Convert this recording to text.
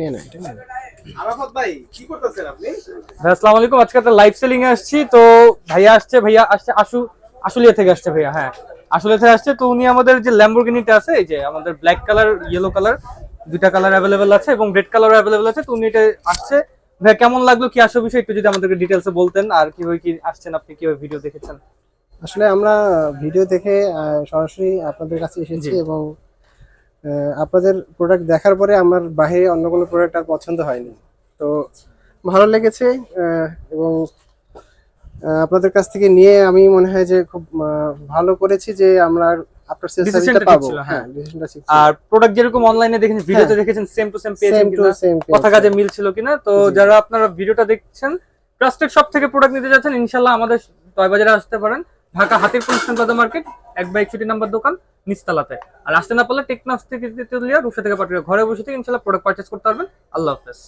নিয়ে না এটা নিয়ে আরাফাত ভাই কি করতেছেন আপনি? ভাই আসসালামু আলাইকুম। আজকে একটা লাইভ সেলিং এ আসছি। তো ভাইয়া আসছে আশুলিয়া থেকে আসছে ভাইয়া। হ্যাঁ, আশুলিয়া থেকে আসছে। তো উনি আমাদের যে ল্যাম্বরগিনিটা আছে, এই যে আমাদের ব্ল্যাক কালার, ইয়েলো কালার, দুইটা কালার অ্যাভেলেবেল আছে এবং রেড কালার অ্যাভেলেবেল আছে। তো উনি এটা আসছে। ভাইয়া কেমন লাগলো, কি আসল বিষয় একটু যদি আমাদেরকে ডিটেইলসে বলতেন, আর কিভাবে কি আসছেন, আপনি কিভাবে ভিডিও দেখেছেন? আসলে আমরা ভিডিও দেখে সরাসরি আপনাদের কাছে জি। এসেছি এবং আপনাদের প্রোডাক্ট দেখার পরে আমার বাইরে অন্য কোনো প্রোডাক্ট আর পছন্দ হয়নি। তো ভালো লেগেছে এবং আপনাদের কাছ থেকে নিয়ে আমি মনে হয় যে খুব ভালো করেছি যে আমরা আপনার সেল সার্ভিসটা ডিসিশনটা ঠিক পাবো। ছিল, হ্যাঁ, হ্যাঁ। ডিসিশনটা ঠিক ছিল। আর প্রোডাক্ট যেরকম অনলাইনে দেখেছেন, ভিডিওতে দেখেছেন, সেম টু সেম পেয়েছেন সেম টু কিনা, সেম কথা কাজে মিল ছিল কিনা। তো যারা আপনারা ভিডিওটা দেখছেন, ট্রাস্টেড শপ থেকে প্রোডাক্ট নিতে যাচ্ছেন, ইনশাআল্লাহ আমাদের টয় বাজারে আসতে পারেন। Dhaka Hatirpool eastern plaza market 1/61 number দোকান, নিচতলাতে। আর আসতে না পারলে টেকনাফ থেকে তেতুলিয়া, রূপসা থেকে পাঠিয়ে ঘরে বসে থেকে ইনশাআল্লাহ প্রোডাক্ট পারচেজ করতে পারবেন। আল্লাহ হাফেজ।